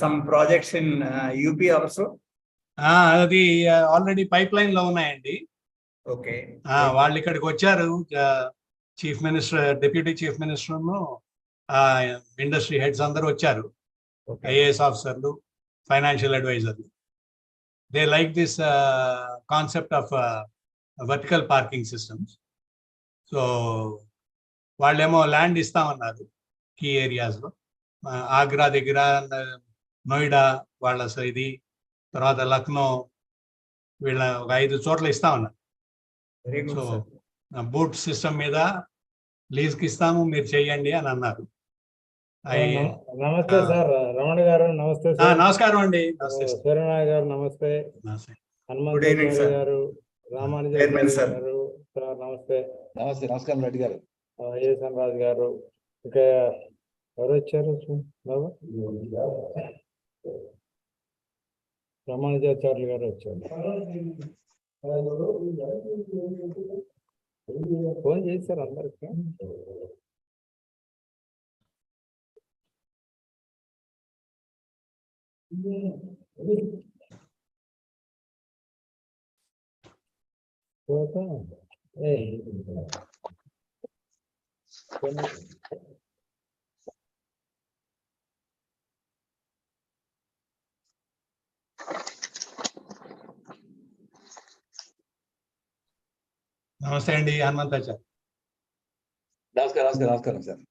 some projects in UP also? అది already pipeline లో ఉన్నాయండి. Okay. వాళ్ళు ఇక్కడికి వచ్చారు, chief minister, deputy chief minister, industry heads అందరూ వచ్చారు, ఐఏఎస్ ఆఫీసర్లు, ఫైనాన్షియల్ అడ్వైజర్లు. They like this concept of vertical parking systems. So వాళ్ళేమో ల్యాండ్ ఇస్తామన్నారు కీ ఏరియాస్లో, ఆగ్రా దగ్గర, నోయిడా వాళ్ళ ఇది, తర్వాత లక్నో, వీళ్ళ ఒక 5 చోట్ల ఇస్తామన్నారు. సో బూట్ సిస్టమ్ మీద లీజ్కి ఇస్తాము, మీరు చెయ్యండి అని అన్నారు. నమస్తే సార్, రమణ గారు నమస్తే సార్. నమస్కారం అండి. సూర్యనారాయణ గారు నమస్తే. హనుమంత్ గారు, రామానుజన్ గారు సార్ నమస్తే. నమస్తే. నమస్కారం రెడ్డి గారు. ఏసన్ రాజు గారు. ఇంకా ఎవరు వచ్చారు బాబు? రామానుజాచార్యులు గారు వచ్చారు. ఫోన్ చేశారు అందరికి. నమస్తే అండి హనుమంతాచార్య. నమస్కారం సార్.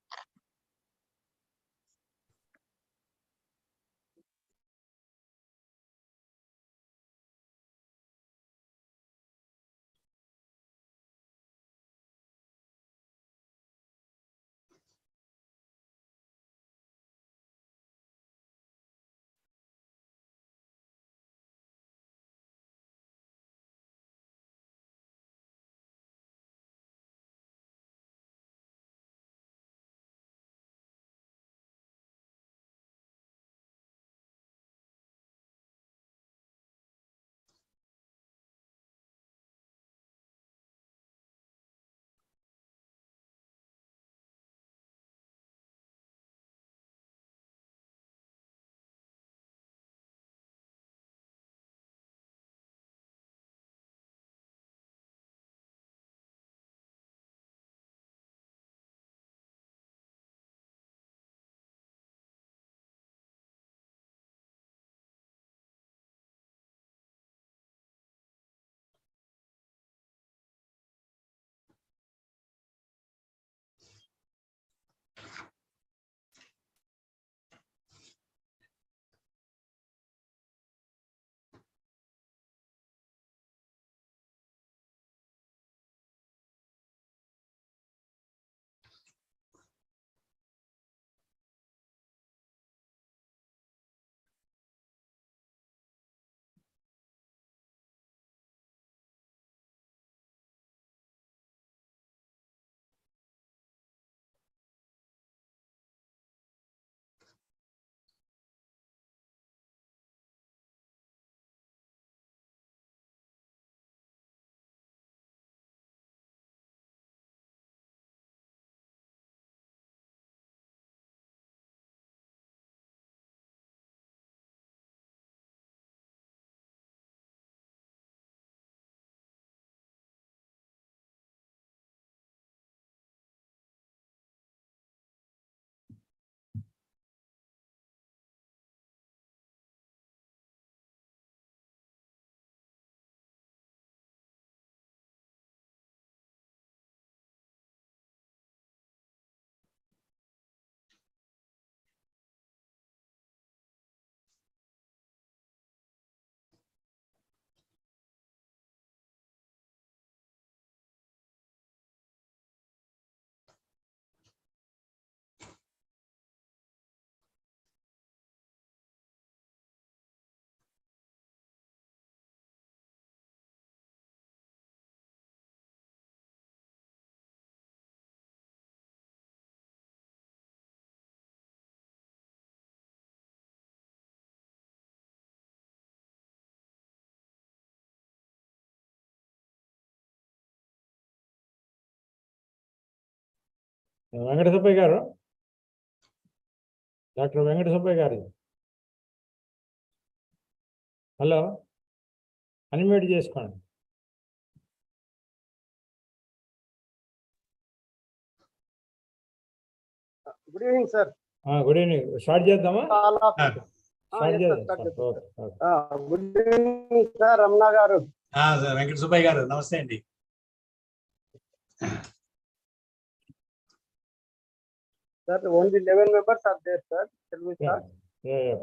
వెంకట సుబ్బయ్య గారు, డాక్టర్ వెంకట సుబ్బయ్య గారు. హలో, అన్మ్యూట్ చేసుకోండి. Good evening sir. Good evening. Start చేద్దామా? స్టార్ట్ చేద్దాం. గుడ్ ఈవినింగ్ సార్ రమణ గారు. వెంకట సుబ్బయ్య గారు నమస్తే అండి. Sir only 11 members are there sir. Shall we start?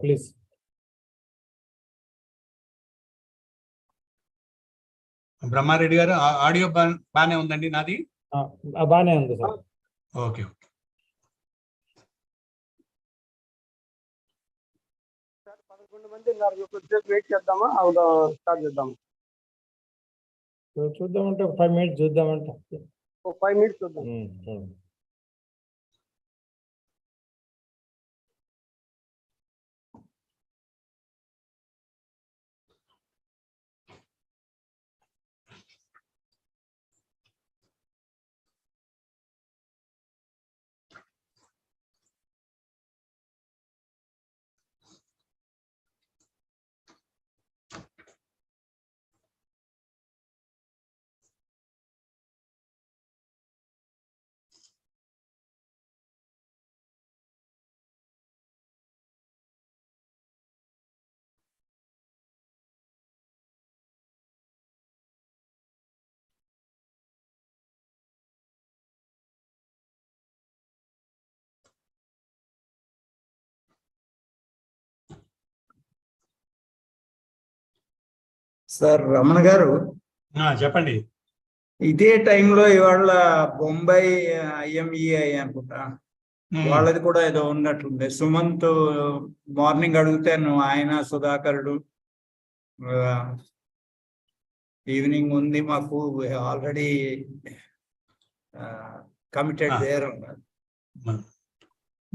Please. Brahmareddy గారు ఆడియో బానే ఉందండి నాది? బానే ఉంది సార్. ఓకే. సార్ 11 మంది ఉన్నారు. కొద్దిసేపు వెయిట్ చేద్దామా? స్టార్ట్ చేద్దాం. చూద్దామంటే 5 minutes చూద్దామంటే. 5 minutes చూద్దాం. సార్ రమణ గారు, చెప్పండి. ఇదే టైంలో ఇవాళ బొంబాయి IMEI అనుకుంటా, వాళ్ళది కూడా ఏదో ఉన్నట్లుంది. సుమంత్ మార్నింగ్ అడుగుతాను, ఆయన సుధాకరుడు ఈవినింగ్ ఉంది మాకు, ఆల్రెడీ కమిటెడ్ దేర్ ఉన్నారు.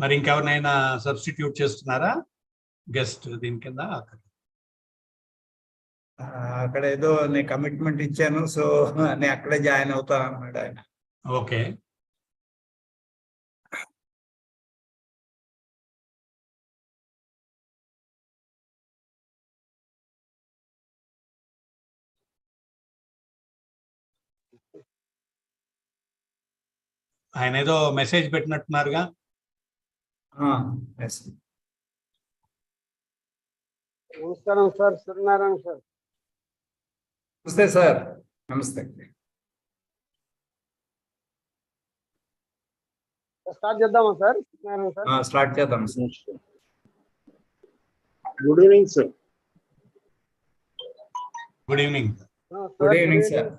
మరి ఇంకెవరినైనా సబ్స్టిట్యూట్ చేస్తున్నారా గెస్ట్ దీని కింద? అక్కడ ఏదో నేను కమిట్మెంట్ ఇచ్చాను, సో నేను అక్కడే జాయిన్ అవుతా అన్నాడు ఆయన. ఓకే. ఆయన ఏదో మెసేజ్ పెట్టినట్టున్నారుగా. నమస్కారం సార్. సూర్యనారాయణ సార్. నమస్తే సార్. నమస్తే. స్టార్ట్ చేద్దామా సార్? సూర్యనారాయణ సార్ స్టార్ట్ చేద్దాం sir. Good evening sir. Good evening. Good evening sir.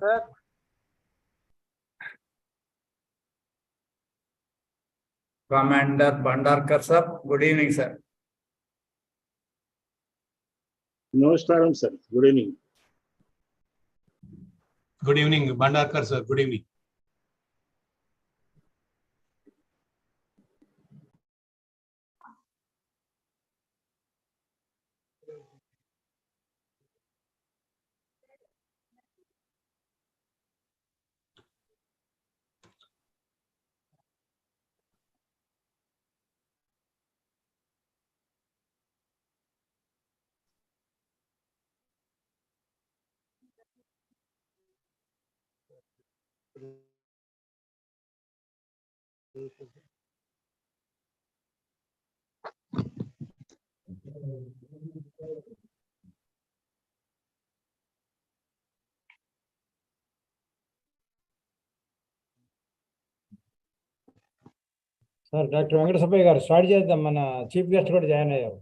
Commander Bhandarkar sir, good evening sir. Namaskaram sir, good evening. Good evening Bhandarkar sir, good evening. Sir doctor Venkata Subbaiah గారు start చేద్దాం. మన chief guest కూడా join అయ్యారు.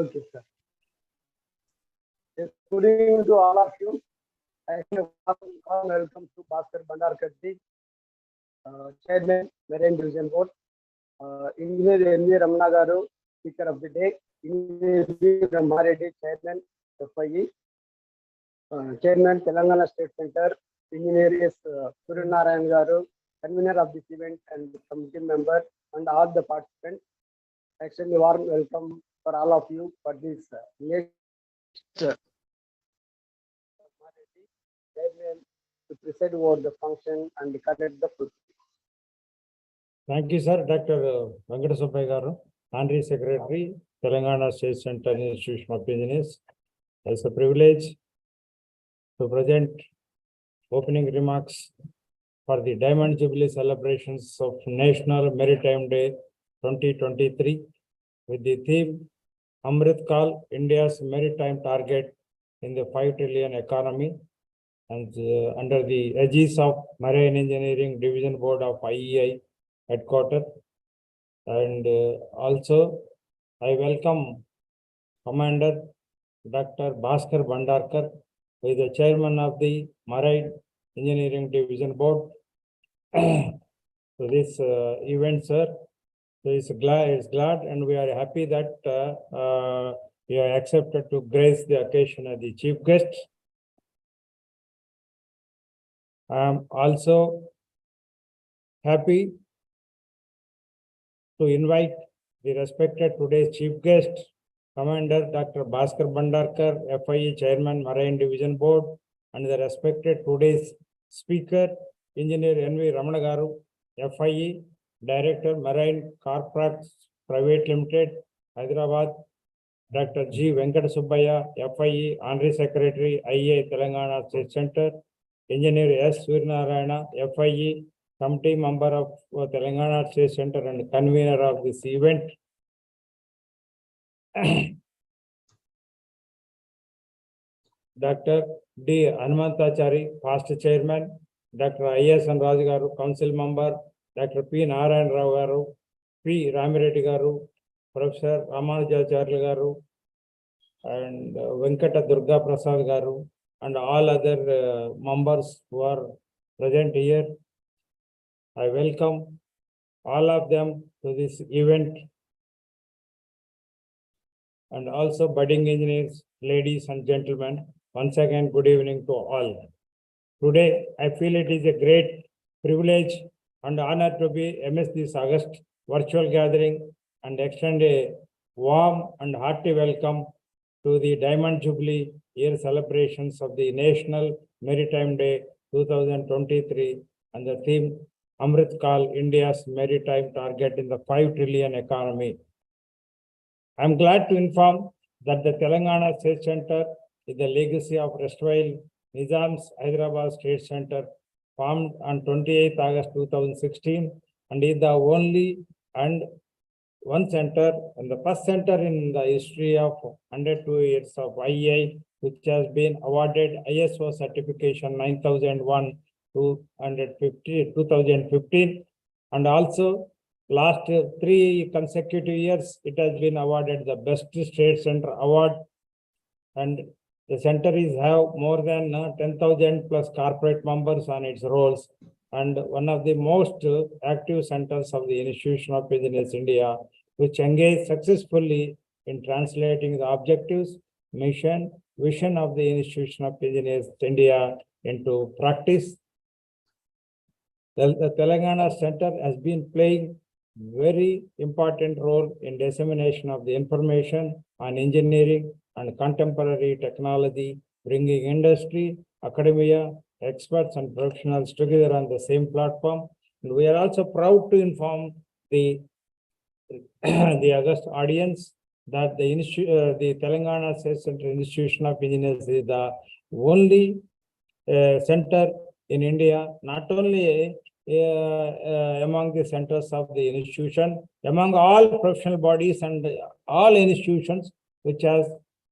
Okay sir. Good evening to all of you. Welcome to Bhaskar Bhandarkar ji, Chairman, Marine Division Board. Engineer M.V. Ramana garu, Speaker of the Day. Engineer B. Brahmareddy, Chairman, FIE. Chairman, Telangana State Center. Engineer S. Suryanarayan garu, Convener of this event and committee member, and all the participants. Actually, warm welcome for all of you for this next Chairman to preside over the function and conduct the proceedings. Thank you sir. Doctor Venkata Subbaiah garu, honorary secretary, Telangana State Center Institution of Engineers. It's a privilege to present opening remarks for the Diamond Jubilee celebrations of National Maritime Day 2023 with the theme Amrit Kal, India's Maritime Target in the 5 trillion economy, and under the aegis of Marine Engineering Division Board of IEI headquarters. And also I welcome Commander Dr. Bhaskar Bhandarkar, who is the chairman of the Marine Engineering Division Board. So this event, sir, so it's glad and we are happy that you are accepted to grace the occasion as the chief guest. I am also happy to invite the respected today's chief guest, Commander Dr. Bhaskar Bhandarkar, FIE Chairman, Marine Division Board, and the respected today's speaker, Engineer N.V. Ramana Garu, FIE, Director, Marine Corporates Private Limited, Hyderabad, Dr. G. Venkata Subbaya, FIE, Honorary Secretary, IEI Telangana State Center, Engineer S. Suryanarayana, FIE, Committee Member of Telangana State Center and Convener of this event. Dr. D. Hanumantachari, Past Chairman, Dr. I.S. and Raju Garu, Council Member, Dr. P. Narayan Rao Garu, P. Ramireddy Garu, Professor Ramanujacharya Garu, and Venkata Durga Prasad Garu, and all other members who are present here. I welcome all of them to this event. And also budding engineers, ladies and gentlemen, once again, good evening to all. Today, I feel it is a great privilege and honor to be amidst this August virtual gathering and extend a warm and hearty welcome to the Diamond Jubilee year celebrations of the National Maritime Day 2023 and the theme Amrit Kal, India's Maritime Target in the 5 trillion economy. I am glad to inform that the Telangana State Center is the legacy of erstwhile Nizam's Hyderabad State Center, formed on 28th August 2016, and is the only and one center and the first center in the history of 102 years of IEI, which has been awarded ISO certification 9001 2015, and also last 3 consecutive years, it has been awarded the Best State Center Award. And the center is have more than 10,000 plus corporate members on its rolls, and one of the most active centers of the Institution of Engineers India, which engage successfully in translating the objectives, mission, vision of the Institution of Engineers India into practice. The Telangana Center has been playing very important role in dissemination of the information on engineering and contemporary technology, bringing industry, academia, experts and professionals together on the same platform. And we are also proud to inform the August audience that the Telangana State Center Institution of Engineers is the only center in India, not only among the centers of the institution, among all professional bodies and all institutions, which has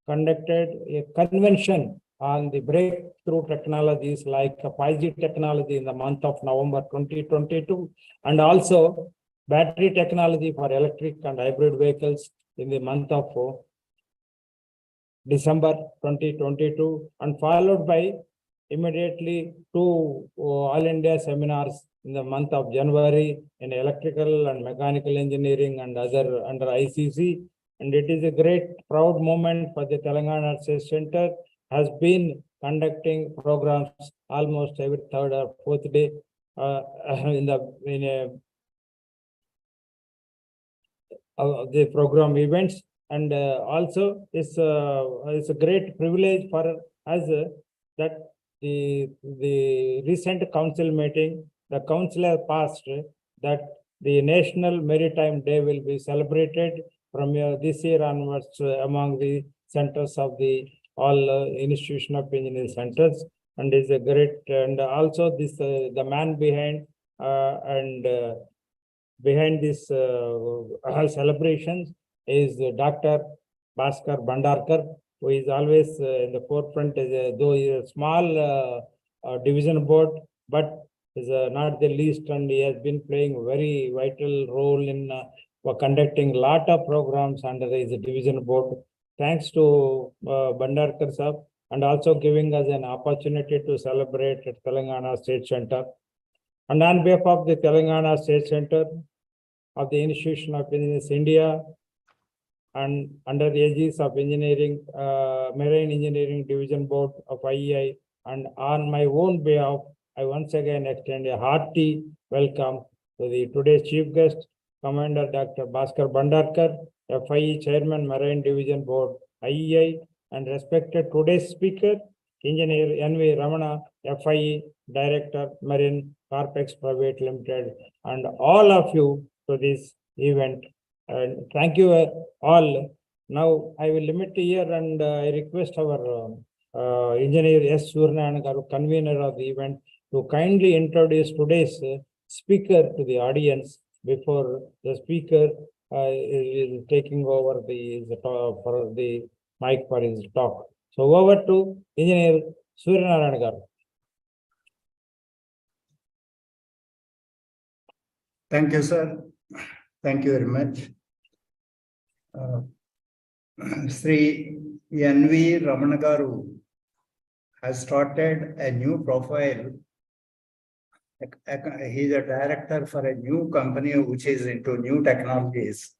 conducted a convention on the breakthrough technologies like 5G technology in the month of November 2022, and also battery technology for electric and hybrid vehicles in the month of December 2022, and followed by immediately 2 All India seminars in the month of January in electrical and mechanical engineering and other under ICC. And it is a great proud moment for the Telangana State Center, has been conducting programs almost every 3rd or 4th day the program events. And also it's a great privilege for us that the recent council meeting, the council has passed that the National Maritime Day will be celebrated from this year onwards among the centers of the all institution of engineering centers, and is a great, and also this the man behind behind this celebrations is Dr. Bhaskar Bhandarkar, who is always in the forefront, though he is a small division board, but is not the least, and he has been playing a very vital role in conducting lot of programs under his division board. Thanks to Bhandarkar sir, and also giving us an opportunity to celebrate at Telangana State Center. And on behalf of the Telangana State Center of the Institution of Engineers India, and under the aegis of Engineering, Marine Engineering Division Board of IEI, and on my own behalf, I once again extend a hearty welcome to the today's chief guest, Commander Dr. Bhaskar Bhandarkar, FIE Chairman, Marine Division Board, IEI, and respected today's speaker, Engineer N.V. Ramana, FIE Director, Marine Corpex Private Limited, and all of you to this event. And thank you all. Now I will limit here, and I request our Engineer S. Surnayan Garu, convener of the event, to kindly introduce today's speaker to the audience before the speaker is taking over for the mic for his talk. So over to Engineer Surnayan Garu. Thank you, sir. Thank you very much. Sri N.V. Ramana Garu has started a new profile. He is a director for a new company which is into new technologies.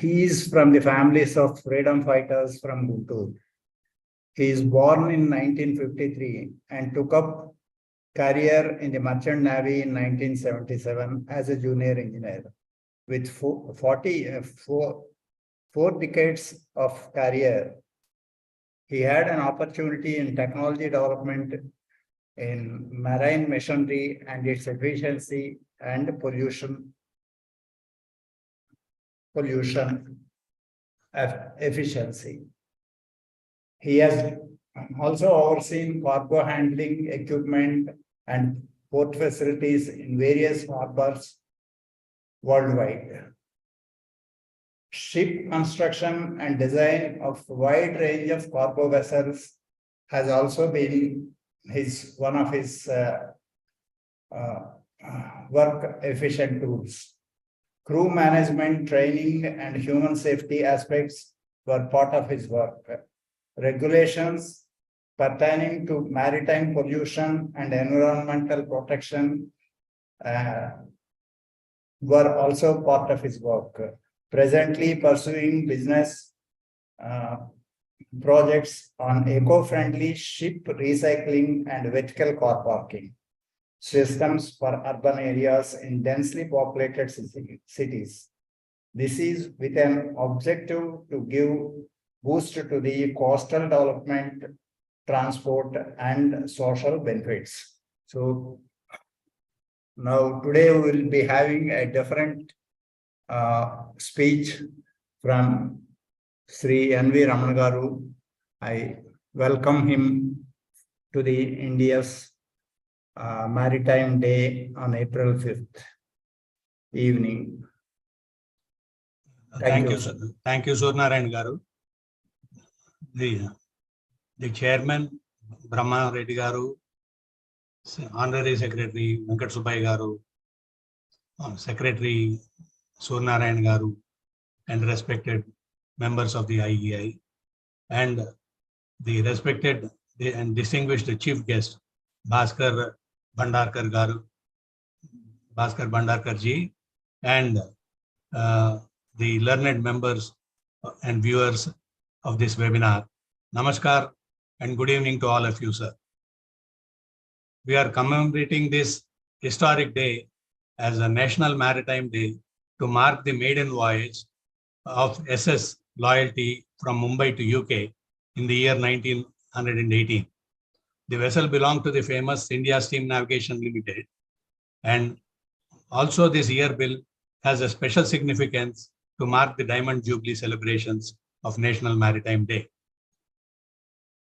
He is from the families of freedom fighters from Guntur. He is born in 1953 and took up career in the Merchant Navy in 1977 as a junior engineer. With 4 decades of career, he had an opportunity in technology development in marine machinery and its efficiency and pollution efficiency. He has also overseen cargo handling equipment and port facilities in various harbors worldwide. Ship construction and design of wide range of cargo vessels has also been one of his work efficient tools. Crew management, training, and human safety aspects were part of his work. Regulations pertaining to maritime pollution and environmental protection were also part of his work. Presently pursuing business projects on eco-friendly ship recycling and vertical car parking systems for urban areas in densely populated cities. This is with an objective to give boost to the coastal development, transport, and social benefits. So now today we will be having a different speech from Sri N.V. Ramana Garu. I welcome him to the India's Maritime Day on April 5th evening. Thank you, sir. Thank you, Surnayan Garu. The chairman, Brahma Reddy Garu, Honorary Secretary Venkat Subbai Garu, Secretary Surnayan Garu, and respected members of the IEI, and the respected and distinguished chief guest, Bhaskar Bhandarkar Garu, Bhaskar Bhandarkar ji, and the learned members and viewers of this webinar. Namaskar and good evening to all of you, sir. We are commemorating this historic day as a National Maritime Day to mark the maiden voyage of SS Loyalty from Mumbai to UK in the year 1918. The vessel belonged to the famous India Steam Navigation Limited, and also this year bill has a special significance to mark the Diamond Jubilee celebrations of National Maritime Day.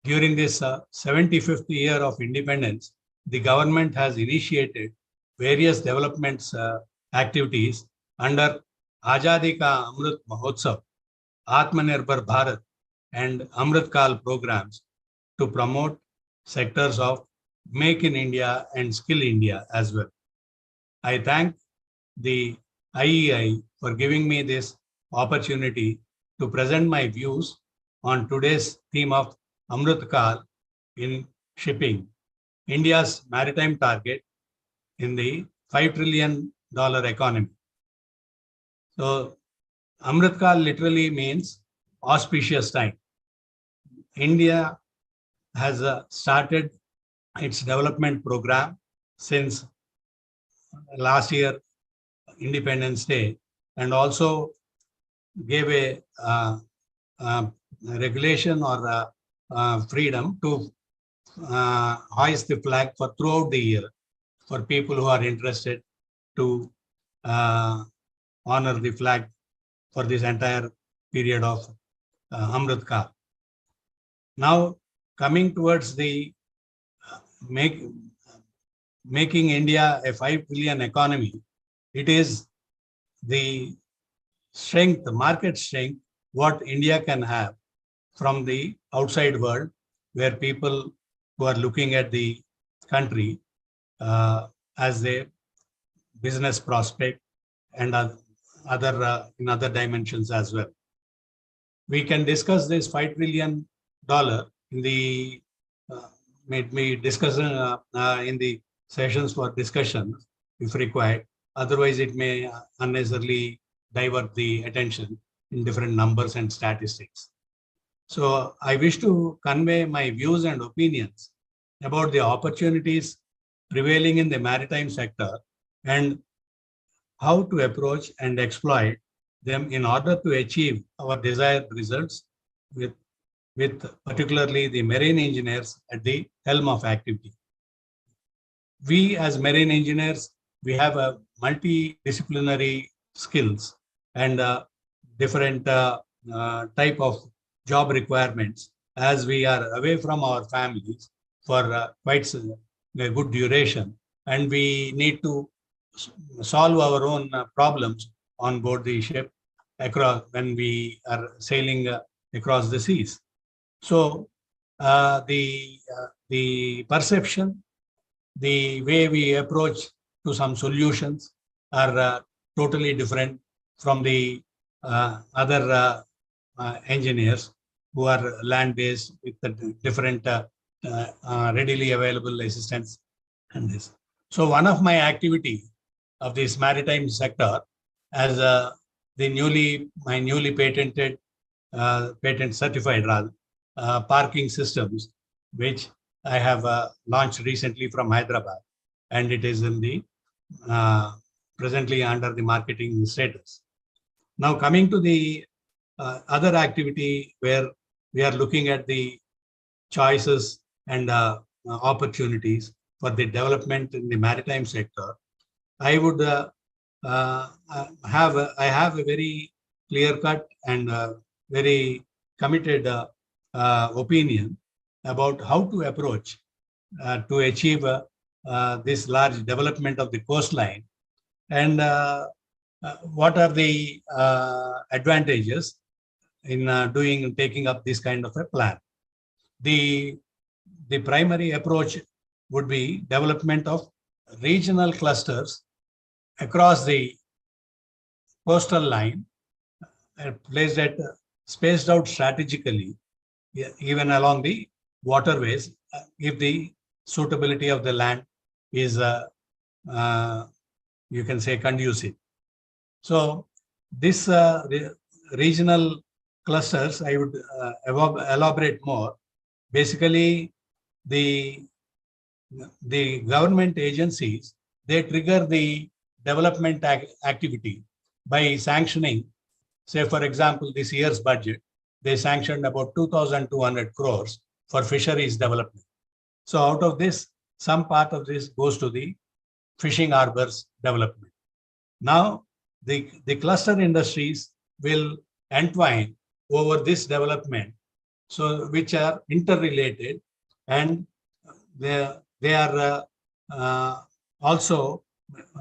During this 75th year of independence, the government has initiated various development activities under Azadi Ka Amrit Mahotsav, Atmanirbhar Bharat, and Amrit Kal programs to promote sectors of Make in India and Skill India as well. I thank the IEI for giving me this opportunity to present my views on today's theme of Amrit Kal in shipping, India's maritime target in the $5 trillion economy. So Amrit Kal literally means auspicious time. India has started its development program since last year, Independence Day, and also gave a regulation or freedom to hoist the flag for throughout the year for people who are interested to honor the flag for this entire period of Amrit Kal. Now, coming towards the making India a 5 trillion economy, it is the strength, the market strength, what India can have from the outside world, where people who are looking at the country as a business prospect and in other dimensions as well. We can discuss this $5 trillion in the in the sessions for discussion if required. Otherwise, it may unnecessarily divert the attention in different numbers and statistics. So I wish to convey my views and opinions about the opportunities prevailing in the maritime sector and how to approach and exploit them in order to achieve our desired results with particularly the marine engineers at the helm of activity. We as marine engineers, we have a multidisciplinary skills and different type of job requirements as we are away from our families for quite a good duration, and we need to solve our own problems on board the ship across when we are sailing across the seas. So the perception, the way we approach to some solutions are totally different from the other engineers who are land-based with the different readily available assistance and this. So one of my activity of this maritime sector as my newly patented, patent certified rather, parking systems, which I have launched recently from Hyderabad, and it is in the presently under the marketing status. Now coming to the other activity where we are looking at the choices and opportunities for the development in the maritime sector, I would have a very clear-cut and very committed opinion about how to approach to achieve this large development of the coastline, and what are the advantages in taking up this kind of a plan. The primary approach would be development of regional clusters across the coastal line, placed at spaced out strategically, even along the waterways, if the suitability of the land is, you can say, conducive. So this regional clusters, I would elaborate more. Basically, the government agencies, they trigger the development activity by sanctioning, say, for example, this year's budget, they sanctioned about 2,200 crores for fisheries development. So out of this, some part of this goes to the fishing harbors development. Now, the cluster industries, will entwine over this development, so which are interrelated, and they are also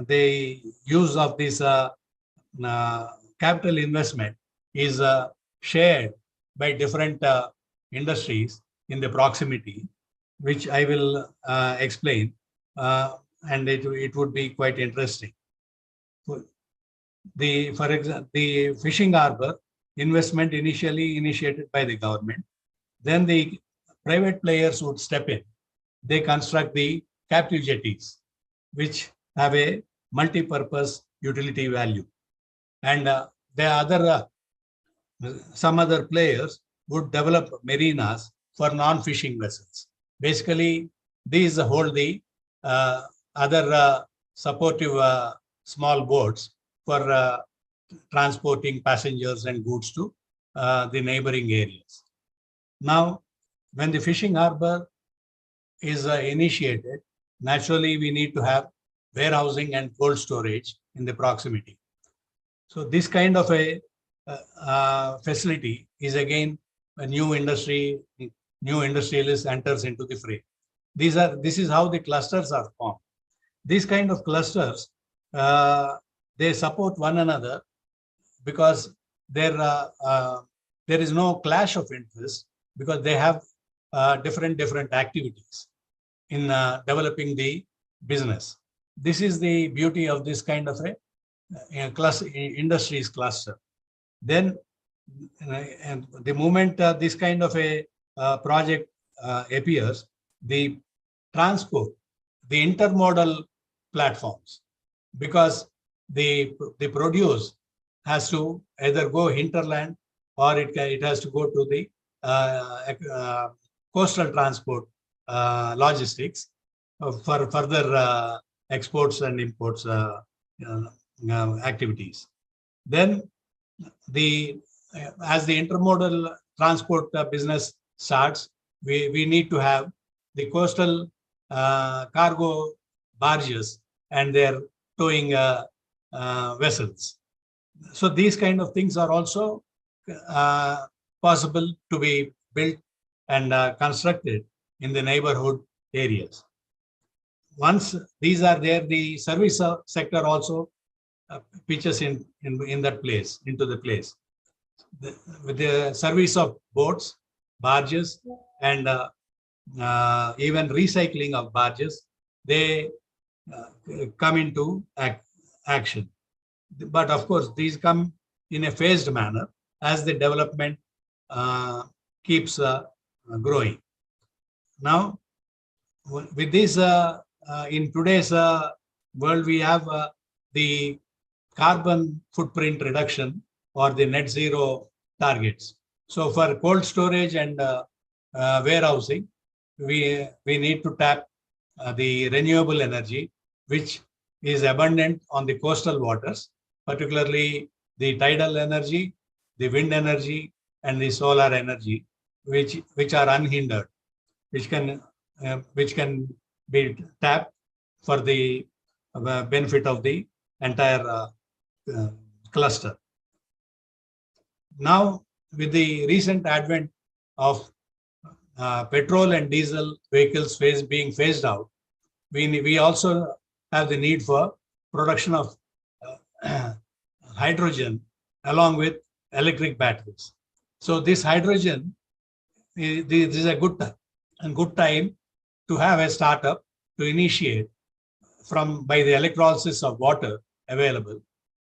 the use of this capital investment is shared by different industries in the proximity, which I will explain, and it would be quite interesting. For example, the fishing harbor investment initially initiated by the government, then the private players would step in. They construct the captive jetties, which have a multi-purpose utility value, and some other players would develop marinas for non-fishing vessels. Basically, these hold the other supportive small boats for transporting passengers and goods to the neighboring areas. Now, when the fishing harbor is initiated, naturally we need to have warehousing and cold storage in the proximity. So this kind of a facility is again a new industrialist enters into the fray. This is how the clusters are formed. These kind of clusters, they support one another because there is no clash of interest, because they have different activities in developing the business. This is the beauty of this kind of a industries cluster. Then and the moment this kind of a project appears, the transport, the intermodal platforms, because the produce has to either go hinterland or it has to go to the coastal transport logistics for further exports and imports activities. Then as the intermodal transport business starts, we need to have the coastal cargo barges and their towing vessels. So these kind of things are also possible to be built and constructed in the neighborhood areas. Once these are there, the service sector also pitches into the place. With the service of boats, barges, and even recycling of barges, they come into action. But of course, these come in a phased manner as the development keeps growing. Now, with this, in today's world, we have the carbon footprint reduction or the net zero targets. So for cold storage and warehousing, we need to tap the renewable energy, which is abundant on the coastal waters, particularly the tidal energy, the wind energy, and the solar energy, which are unhindered, which can be tapped for the benefit of the entire cluster. Now, with the recent advent of petrol and diesel vehicles being phased out, we also have the need for production of hydrogen along with electric batteries. So this hydrogen, this is a good time to have a startup to initiate by the electrolysis of water available.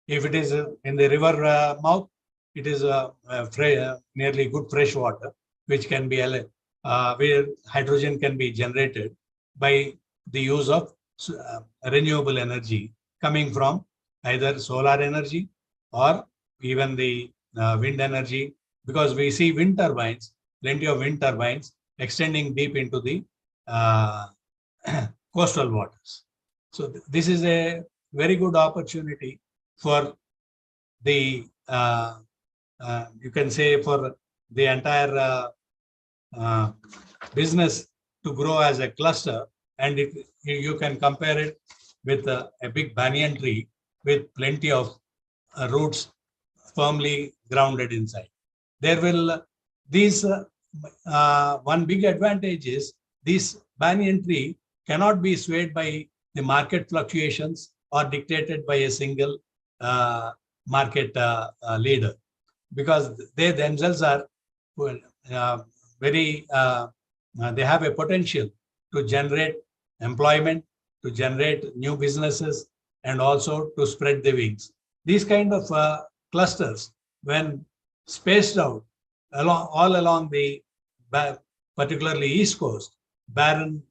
If it is in the river mouth, it is nearly good fresh water, which can be where hydrogen can be generated by the use of renewable energy coming from either solar energy or even the wind energy, because we see wind turbines, plenty of wind turbines extending deep into the coastal waters. So this is a very good opportunity for the you can say for the entire business to grow as a cluster, and you can compare it with a big banyan tree with plenty of roots firmly grounded inside. There will one big advantage is this banyan tree cannot be swayed by the market fluctuations or dictated by a single market leader, because they themselves are they have a potential to generate employment, to generate new businesses, and also to spread the wings. These kind of clusters, when spaced out all along the particularly East Coast, barren,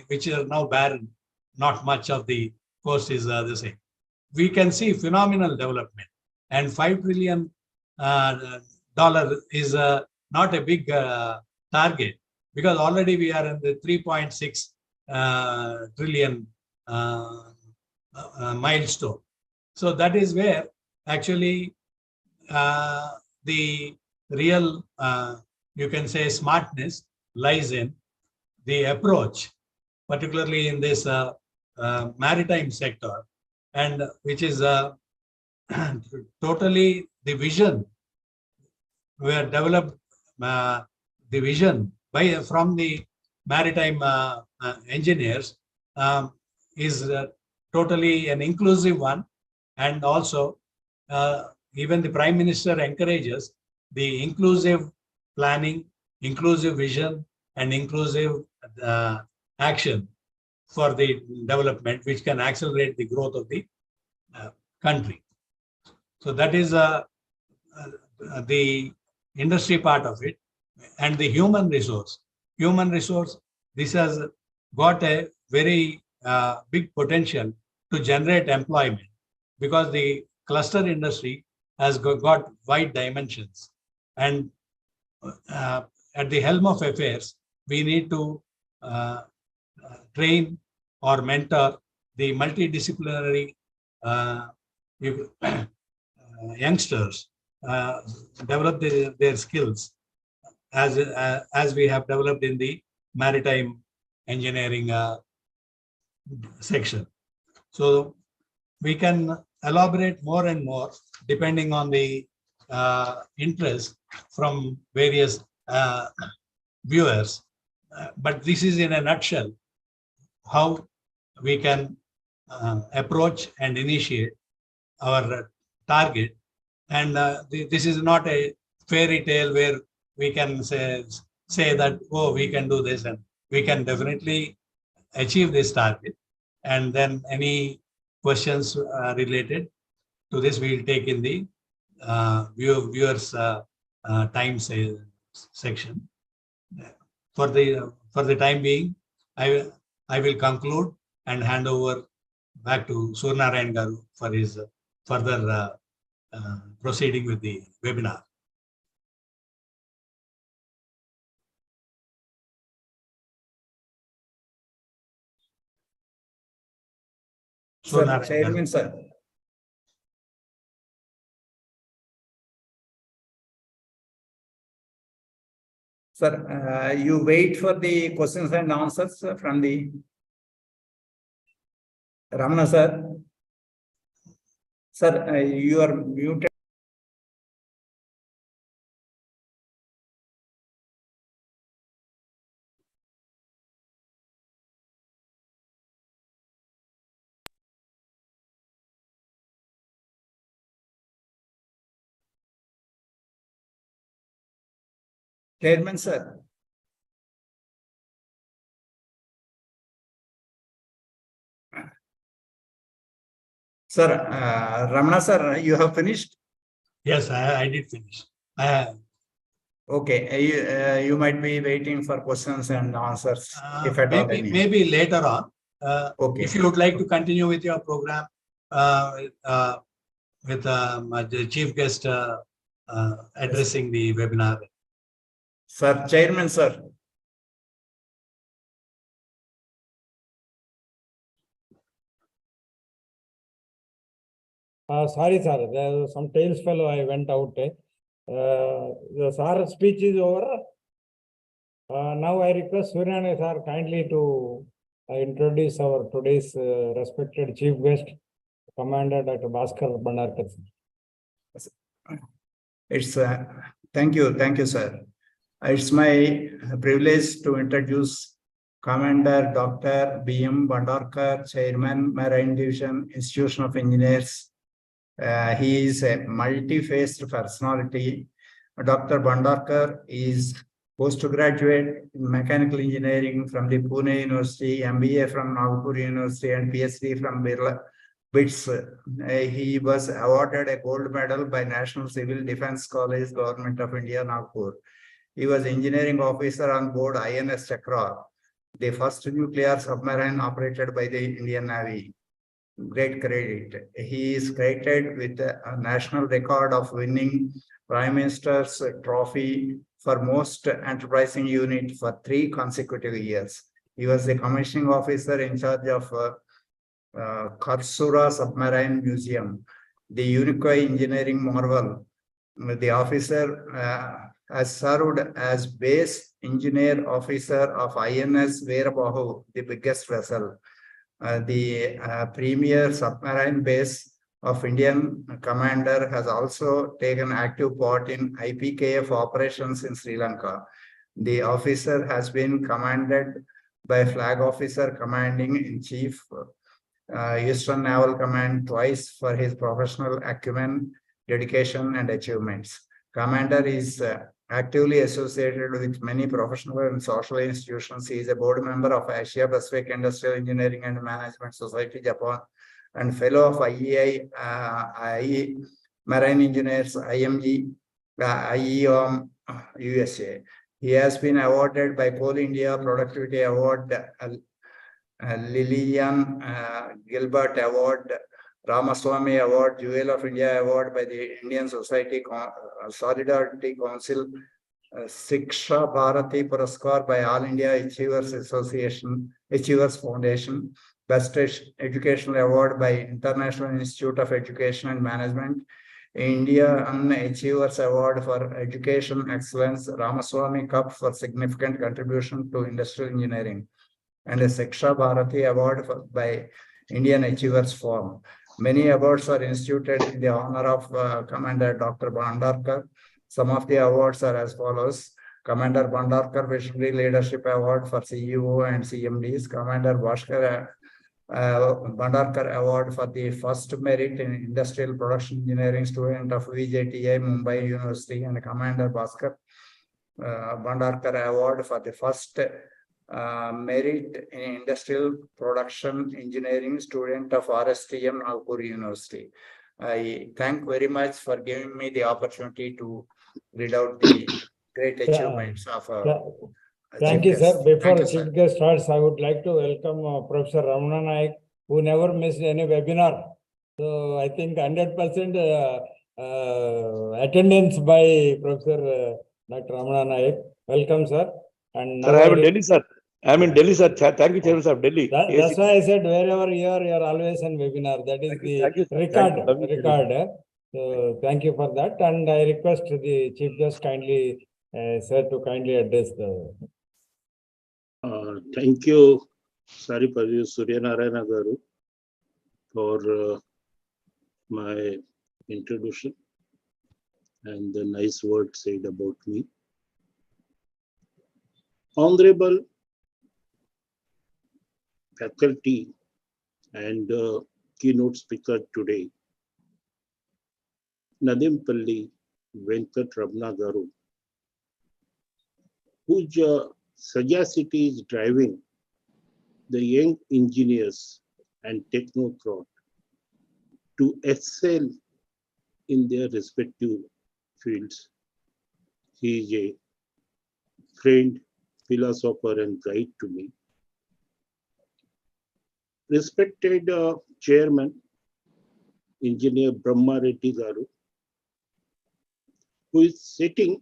which are now barren, not much of the coast is the same. We can see phenomenal development, and $5 trillion is not a big target, because already we are in the 3.6 trillion milestone. So that is where actually the real, you can say, smartness lies in the approach, particularly in this maritime sector, and which is totally the vision. We have developed the vision from the maritime engineers is totally an inclusive one, and also even the Prime Minister encourages the inclusive planning, inclusive vision, and inclusive action for the development, which can accelerate the growth of the country. So that is the industry part of it. And the human resource. This has got a very big potential to generate employment, because the cluster industry has got wide dimensions. And at the helm of affairs, we need to train or mentor the multidisciplinary youngsters, develop their skills as we have developed in the maritime engineering section. So we can elaborate more and more depending on the interest from various viewers. But this is in a nutshell how we can approach and initiate our target. And this is not a fairy tale where we can say that, oh, we can do this, and we can definitely achieve this target. And then any questions related to this, we will take in the viewers time section. For the time being, I will conclude and hand over back to Suryanarayan Garu for his further proceeding with the webinar. Sir, Chairman, sir. Sir, you wait for the questions and answers from the Ramana sir. Sir, you are muted. Chairman, sir. Sir, Ramana sir, you have finished? Yes, I did finish. Okay, you might be waiting for questions and answers, if at all any. Maybe later on. Okay. If you would like to continue with your program with the chief guest addressing the webinar. Sir, Chairman, sir. Sorry, sir. There was some tails fellow. I went out. The sir speech is over. Now I request Suryanarayan sir kindly to introduce our today's respected chief guest, Commander Dr. Bhaskar Bandarkar. It's thank you, sir. It's my privilege to introduce Commander Dr. B.M. Bandarkar, Chairman, Marine Division, Institution of Engineers. He is a multi-faced personality. Dr. Bandarkar is postgraduate in mechanical engineering from the Pune University, MBA from Nagpur University, and PhD from BITS. He was awarded a gold medal by National Civil Defence College, Government of India, Nagpur. He was engineering officer on board INS Chakra, the first nuclear submarine operated by the Indian Navy. Great credit. He is credited with a national record of winning Prime Minister's trophy for most enterprising unit for 3 consecutive years. He was the commissioning officer in charge of Karsura Submarine Museum, the Unicoi engineering marvel. The officer has served as base engineer officer of INS Veerabahu, the biggest vessel. The premier submarine base of Indian commander has also taken active part in IPKF operations in Sri Lanka. The officer has been commanded by Flag Officer Commanding in Chief, Eastern Naval Command twice for his professional acumen, dedication, and achievements. Commander is actively associated with many professional and social institutions. He is a board member of Asia Pacific Industrial Engineering and Management Society, Japan, and fellow of IEI, Marine Engineers, IMG, IEOM, USA. He has been awarded by Coal India Productivity Award, Lillian Gilbert Award, Ramaswamy Award, Jewel of India Award by the Indian Society Solidarity Council, Shiksha Bharati Puraskar by All India Achievers Association, Achievers Foundation, Best Educational Award by International Institute of Education and Management, Indian Achievers Award for Education Excellence, Ramaswamy Cup for significant contribution to industrial engineering, and a Shiksha Bharati Award by Indian Achievers Forum. Many awards are instituted in the honor of Commander Dr. Bandarkar. Some of the awards are as follows: Commander Bandarkar Visionary Leadership Award for CEO and CMDs, Commander Bandarkar Award for the first merit in industrial production engineering student of VJTI Mumbai University, and Commander Bhaskar Bandarkar Award for the first merit in industrial production engineering student of RSTM Nagpur University. I thank very much for giving me the opportunity to read out the great achievements of Thank Chief you, sir. Guest. Before Thank you, Chief sir. Guest starts, I would like to welcome Professor Ramana Naik, who never missed any webinar. So I think 100% attendance by Professor Dr. Ramana Naik. Welcome, sir. And Sir, I am in Delhi, sir. I am in Delhi, sir. Thank you, Chairman, sir, of Delhi. That's why I said wherever you are always on webinar. That is Thank you, the sir. record. So thank you for that. And I request the Chief Guest kindly, sir, to kindly address the. Thank you, Saripalli Suryanarayana Garu, for my introduction and the nice words said about me. Honorable faculty and keynote speaker today, Nadimpalli Venkat Ramana Garu, whose sagacity is driving the young engineers and technocrats to excel in their respective fields. He is a friend, philosopher, and guide to me. Respected Chairman, Engineer Brahma Reddy Garu, who is setting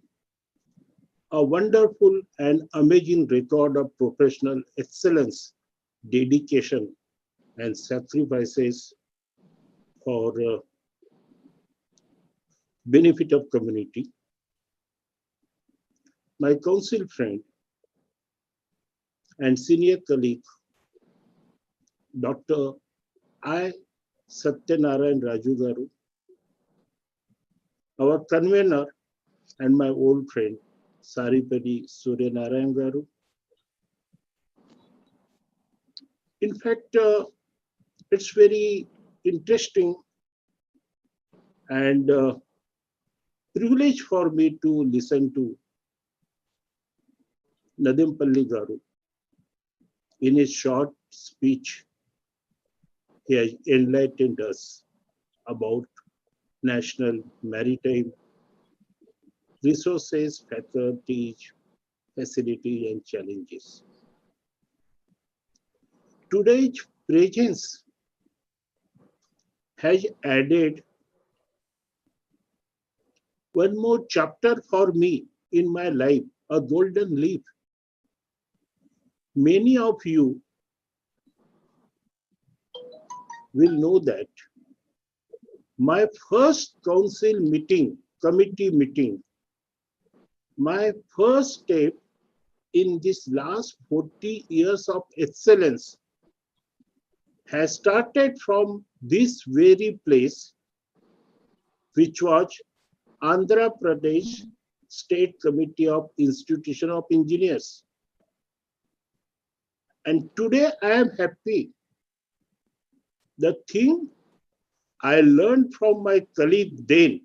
a wonderful and amazing record of professional excellence, dedication, and sacrifices for benefit of community. My council friend and senior colleague, Dr. I. Satyanarayan Raju Garu, our convener, and my old friend Saripedi Suryanarayan Garu. In fact, it's very interesting and privilege for me to listen to Nadimpalli Garu. In his short speech, he has enlightened us about national maritime resources, faculties, facility and challenges. Today's presence has added one more chapter for me in my life, a golden leaf. Many of you will know that my first council meeting, committee meeting, my first step in this last 40 years of excellence has started from this very place, which was Andhra Pradesh State Committee of Institution of Engineers. And today I am happy. The thing I learned from my colleague then,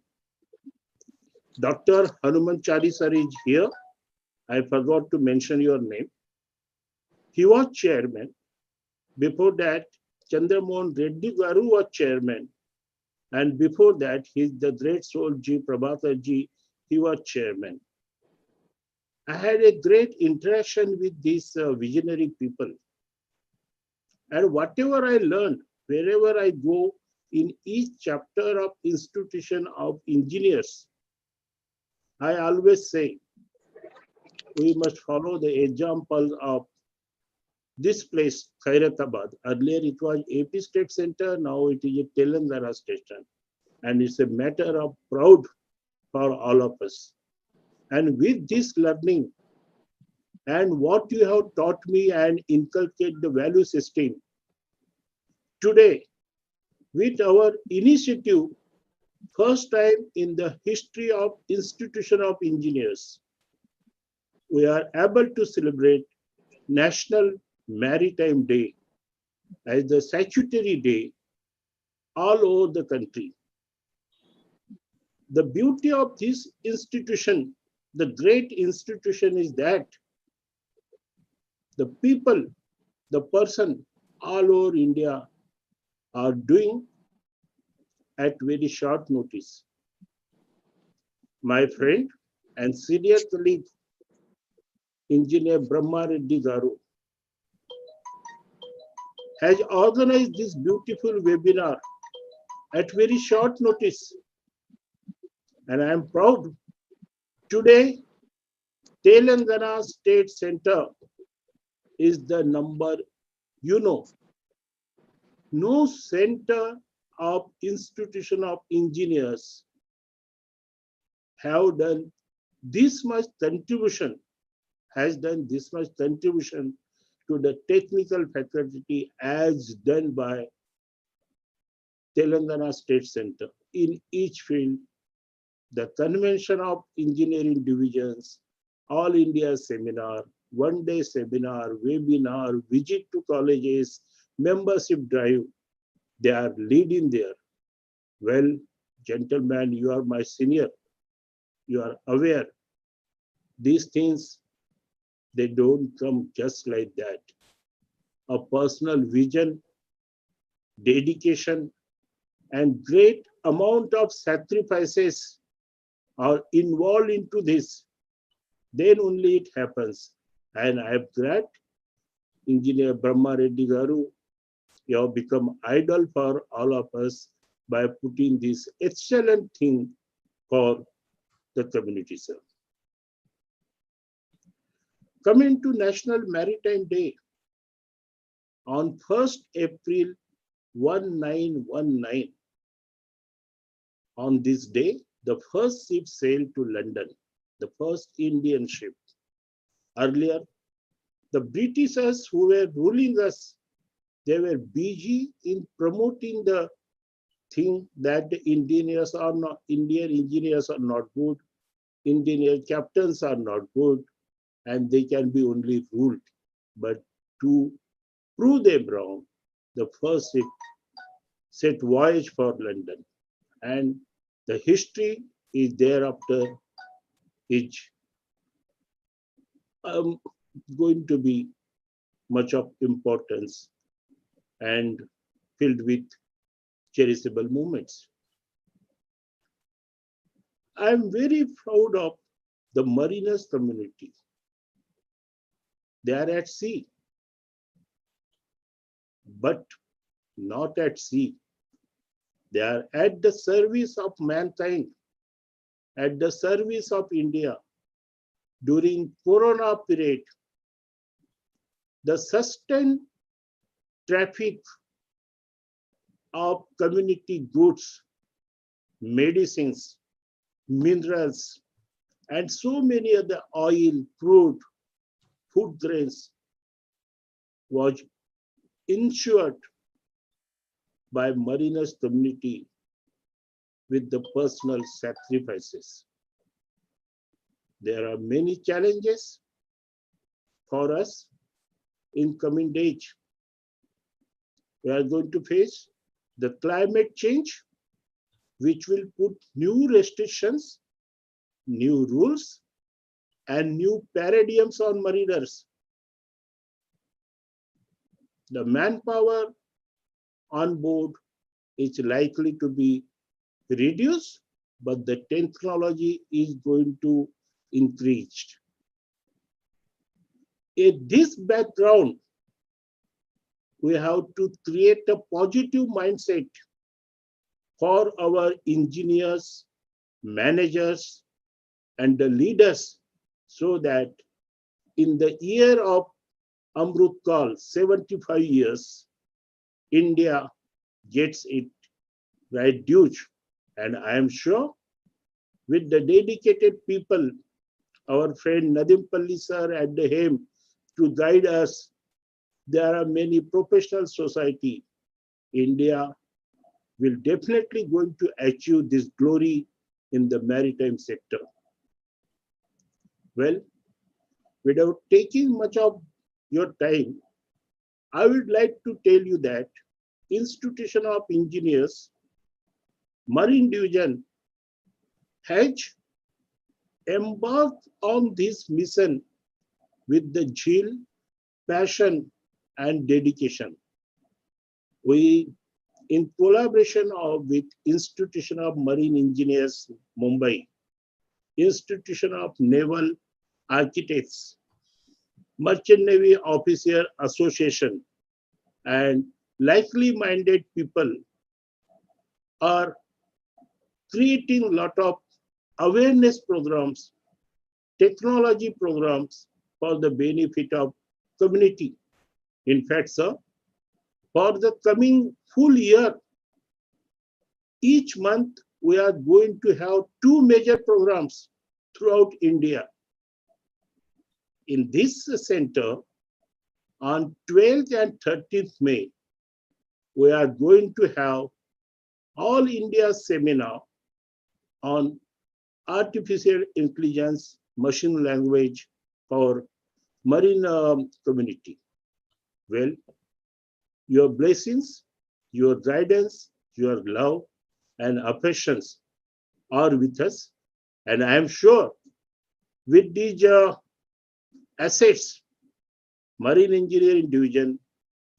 Dr. Hanumanchari sir is here. I forgot to mention your name. He was chairman. Before that, Chandramohan Reddy Garu was chairman. And before that, the great soul G. Prabhakar Ji, he was chairman. I had a great interaction with these visionary people. And whatever I learned, wherever I go, in each chapter of Institution of Engineers, I always say, we must follow the example of this place, Khairatabad. Earlier it was AP State Center, now it is a Telangana station. And it's a matter of proud for all of us. And with this learning and what you have taught me and inculcate the value system, today, with our initiative, first time in the history of Institution of Engineers, we are able to celebrate National Maritime Day as the statutory day all over the country. The beauty of this institution, the great institution, is that the people, the person all over India are doing at very short notice. My friend and senior colleague, Engineer Brahma Reddy Garu, has organized this beautiful webinar at very short notice. And I am proud. Today, Telangana State Center is the number, no center of Institution of Engineers have done this much contribution, has done this much contribution to the technical faculty as done by Telangana State Center in each field. The Convention of Engineering Divisions, All India Seminar, one-day seminar, webinar, visit to colleges, membership drive, they are leading there. Well, gentlemen, you are my senior. You are aware. These things, they don't come just like that. A personal vision, dedication, and great amount of sacrifices are involved into this. Then only it happens. And I am glad, Engineer Brahma Reddy Garu, you have become idol for all of us by putting this excellent thing for the community, sir. Coming to National Maritime Day, on 1st April 1919, on this day, the first ship sailed to London, the first Indian ship. Earlier, the Britishers who were ruling us, they were busy in promoting the thing that the Indian engineers are not good. engineer captains are not good and they can be only ruled. But to prove them wrong, the first ship set voyage for London, and the history is thereafter is going to be much of importance and filled with cherishable moments. I am very proud of the mariners community. They are at sea, but not at sea. They are at the service of mankind, at the service of India. During Corona period, the sustained traffic of community goods, medicines, minerals, and so many other oil, crude, food grains was ensured by mariners community with the personal sacrifices. There are many challenges for us in coming days. We are going to face the climate change, which will put new restrictions, new rules, and new paradigms on mariners. The manpower on board is likely to be reduced, but the technology is going to increase. In this background, we have to create a positive mindset for our engineers, managers, and the leaders, so that in the year of Amrut Kal, 75 years, India gets it right due. And I am sure with the dedicated people, our friend Nadim Palli sir at the helm to guide us, there are many professional society. India will definitely going to achieve this glory in the maritime sector. Well, without taking much of your time, I would like to tell you that Institution of Engineers, Marine Division, has embarked on this mission with the zeal, passion, and dedication. We, in collaboration with Institution of Marine Engineers, Mumbai, Institution of Naval Architects, Merchant Navy Officer Association, and likely-minded people are creating a lot of awareness programs, technology programs for the benefit of community. In fact, sir, for the coming full year, each month we are going to have 2 major programs throughout India. In this center, on 12th and 13th May, we are going to have All India seminar on artificial intelligence, machine language for marine community. Well, your blessings, your guidance, your love and affections are with us. And I am sure with these assets, Marine Engineering Division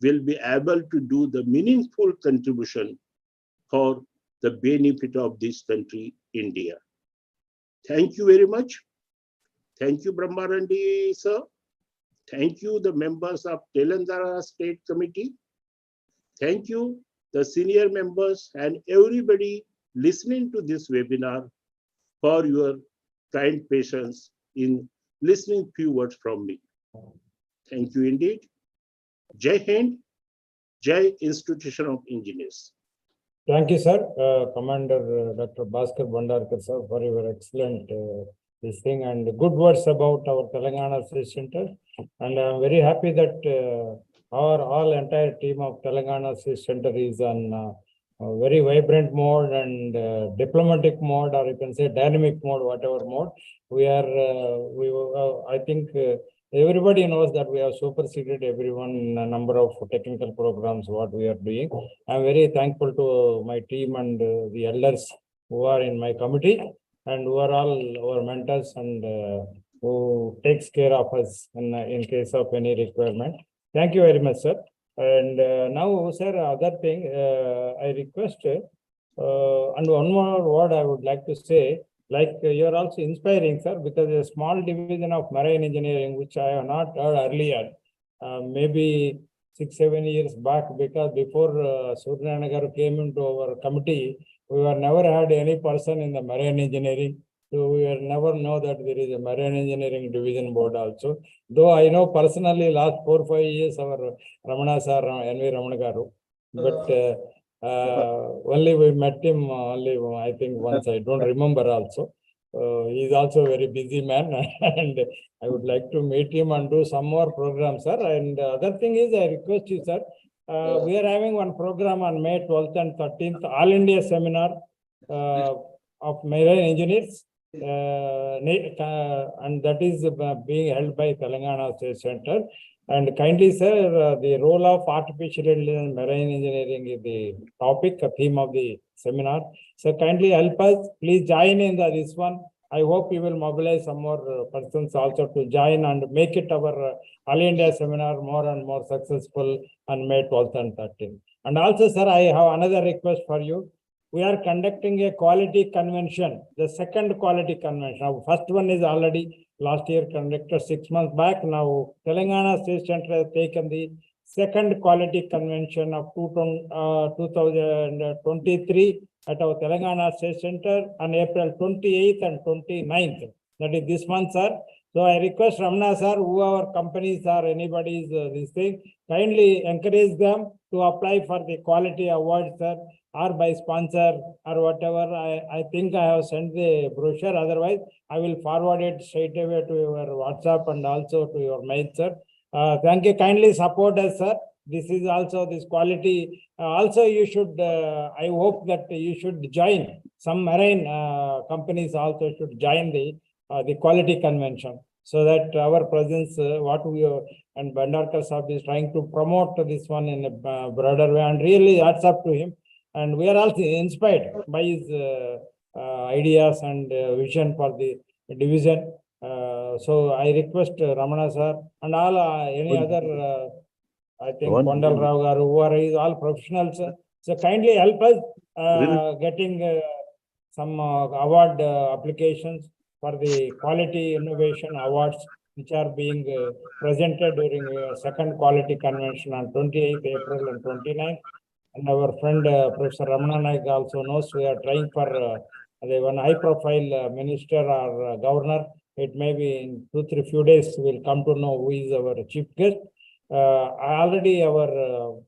will be able to do the meaningful contribution for the benefit of this country, India. Thank you very much. Thank you, Brahmarandi, sir. Thank you, the members of Telangana State Committee. Thank you, the senior members and everybody listening to this webinar for your kind patience in listening few words from me. Thank you indeed. Jai Hind, Jai Institution of Engineers. Thank you, sir. Commander Dr. Bhaskar Bhandarkar, sir, for your excellent this thing and good words about our Telangana Space Center. And I'm very happy that our entire team of Telangana Space Center is on very vibrant mode and diplomatic mode, or you can say dynamic mode, whatever mode. We are, I think everybody knows that we have superseded everyone in a number of technical programs, what we are doing. I'm very thankful to my team and the elders who are in my committee and who are all our mentors and who takes care of us in case of any requirement. Thank you very much, sir. And now, sir, other thing, I request, and one more word I would like to say, like you're also inspiring, sir, because a small division of marine engineering, which I have not heard earlier, maybe 6-7 years back, because before Suryanagaru came into our committee, we were never had any person in the marine engineering. So we will never know that there is a marine engineering division board also. Though I know personally last 4-5 years our Ramana sir, N.V. Ramana garu, but only we met him only I think once, I don't remember also. He is also a very busy man and I would like to meet him and do some more programs, sir. And other thing is I request you, sir, we are having one program on May 12th and 13th, All India Seminar of Marine Engineers. And that is being held by Telangana State Center. And kindly, sir, the role of artificial intelligence and marine engineering is the topic, a theme of the seminar. So kindly help us. Please join in this one. I hope you will mobilize some more persons also to join and make it our All India seminar more and more successful on May 12th and 13th. And also, sir, I have another request for you. We are conducting a quality convention, the second quality convention. Now, first one is already last year conducted 6 months back. Now, Telangana State Center has taken the second quality convention of 2023 at our Telangana State Center on April 28th and 29th. That is this month, sir. So I request Ramana sir, whoever companies or anybody's this thing, kindly encourage them to apply for the quality award, sir, or by sponsor or whatever. I think I have sent the brochure. Otherwise, I will forward it straight away to your WhatsApp and also to your mail, sir. Thank you. Kindly support us, sir. This is also this quality. Also, you should, I hope that you should join. Some marine companies also should join the quality convention, so that our presence, what we and Bhandarkar Saab is trying to promote this one in a broader way, and really that's up to him. And we are also inspired by his ideas and vision for the division. So I request Ramana sir and all any other, I think Kondal Rao garu, who are all professionals. So kindly help us getting some award applications for the quality innovation awards, which are being presented during second quality convention on 28th April and 29th. And our friend Professor Ramana Naik also knows we are trying for one high profile minister or governor. It may be in 2-3 few days we'll come to know who is our chief guest. Already our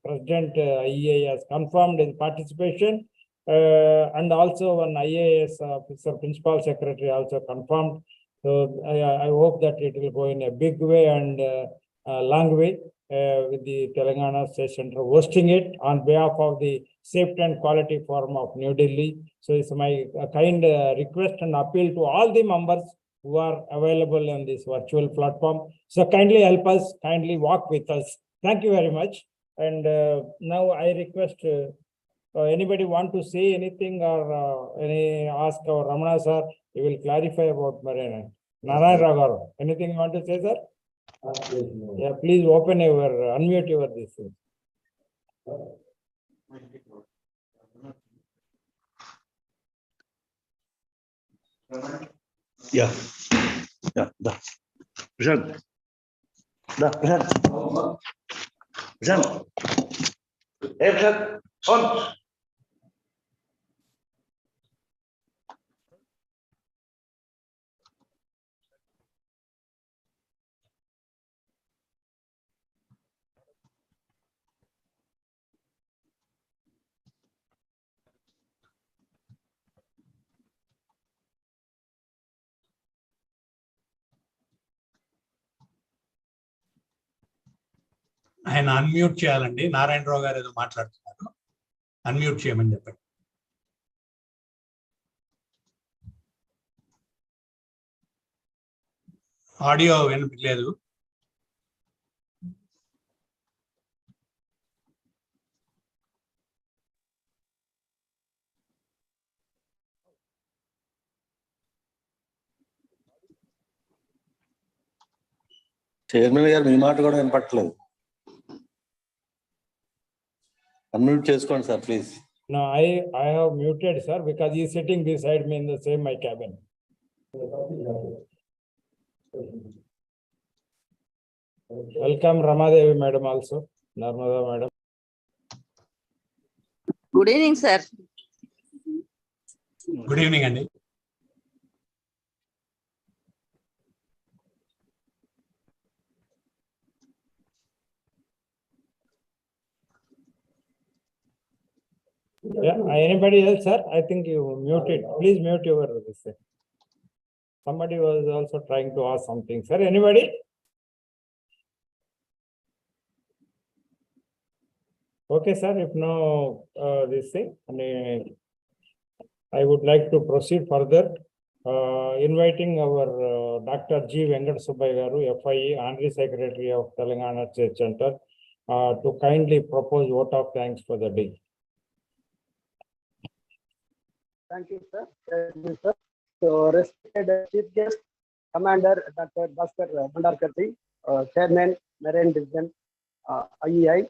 president IEI has confirmed his participation, and also one IAS officer, principal secretary also confirmed. So I hope that it will go in a big way and long way. With the Telangana State Center hosting it on behalf of the Safety and Quality Forum of New Delhi. So it's my kind request and appeal to all the members who are available on this virtual platform. So kindly help us, kindly walk with us. Thank you very much. And now I request anybody want to say anything or any ask our Ramana sir, he will clarify about marine. Narayan Ragaru, anything you want to say, sir? Yeah, please open your, unmute your this. Yeah. Yeah. Da. Prashant. Da. Prashant. Prashant. Hey, Prashant. On. ఆయన unmute చేయాలండి. నారాయణరావు గారు ఏదో మాట్లాడుతున్నారు. Unmute చేయమని చెప్పండి. Audio వినట్లేదు. Chairman గారు మీ మాట కూడా వినపట్లేదు. అన్మ్యూట్ చేసుకోండి sir please. No, I have muted, sir, because he is sitting beside me in the same my cabin. Welcome Ramadevi madam also, Narmada madam. Good evening, sir. Good evening అండి. Yeah, anybody else, sir? I think you muted. Please mute your this thing. Somebody was also trying to ask something. Sir, anybody? Okay, sir. If no, this thing, I would like to proceed further. Inviting our Dr. G. Venkat Subbai Garu, FIE, Honorary Secretary of Telangana State Center, to kindly propose vote of thanks for the day. Thank you, sir. Thank you, sir. So, respected Chief Guest, Commander Dr. Bhaskar Bandarkar, Chairman, Marine Division, IEI,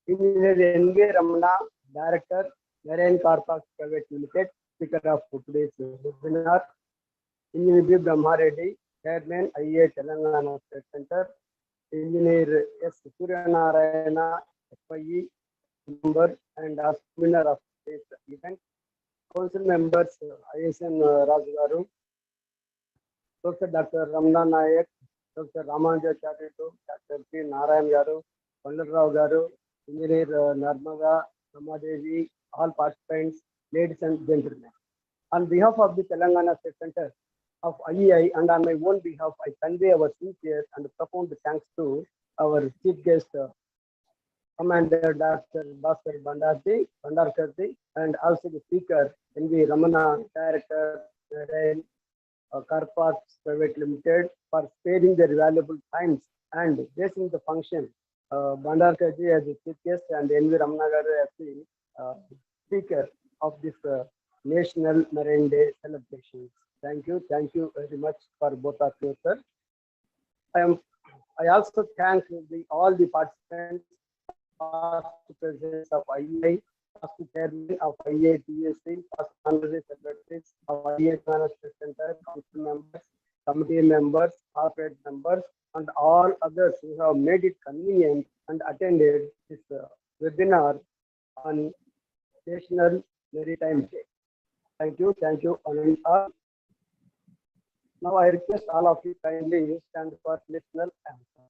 Engineer N.V. Ramana, Director, Marine Car Parks Private Limited, Speaker of today's webinar, Engineer Brahma Reddy, Chairman, IEI Telangana State Center, Engineer S. Suryanarayana, FIE member and as winner of this event, Council members, ISN Raju Garu, Dr. Dr. Ramna Nayak, Dr. Ramanujacharya, Dr. P. Narayan Garu, Pandarrao Garu, Engineer Narmada, Ramadevi, all participants, ladies and gentlemen. On behalf of the Telangana State Center of IEI and on my own behalf, I convey our sincere and profound thanks to our Chief Guest, Commander Dr. Bhaskar Bandarkar, and also the Speaker, N.V. Ramana, Director, Marine Car Parks Private Limited, for sparing their valuable times and gracing the function. Bandarkar as the Chief Guest and N.V. Ramana as the Speaker of this National Marine Day celebrations. Thank you very much for both of you, sir. I also thank all the participants, past presidents of IEI, past chairman of IEI TSC, past honorary secretaries of IEI Management Center, council members, committee members, corporate members, and all others who have made it convenient and attended this webinar on National Maritime Day. Thank you, and all. Now I request all of you kindly stand for national anthem.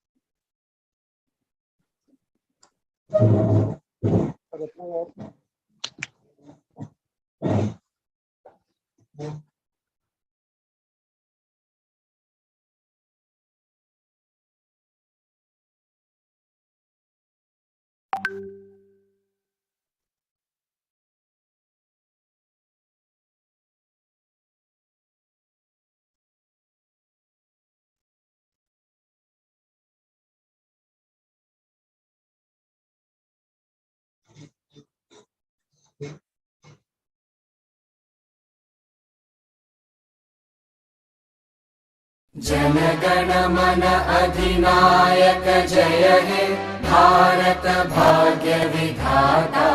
जनगण मन अधिनायक जय हे भारत भाग्य विधाता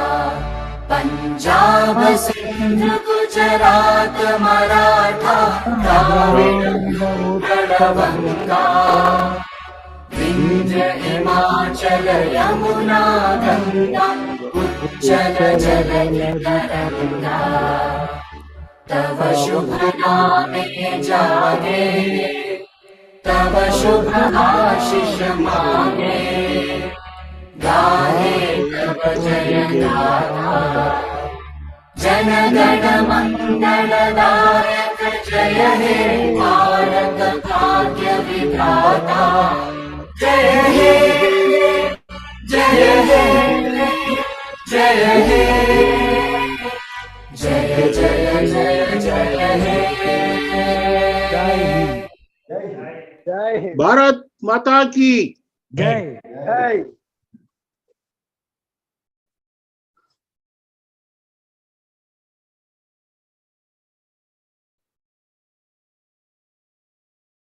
पंजाब सिंध गुजरात मराठा द्राविड़ गंगा विंध्य हिमाचल यमुना गंगा उच्चल जलधि तरंगा तव शुभ नामे जागे तव शुभ आशीष मांगे गाहे तव जय गाथा जन गण मंगल दायक जय हे भारत भाग्य विधाता जय हे जय हे जय Jai Hind. Bharat Mata ki. Jai. Jai.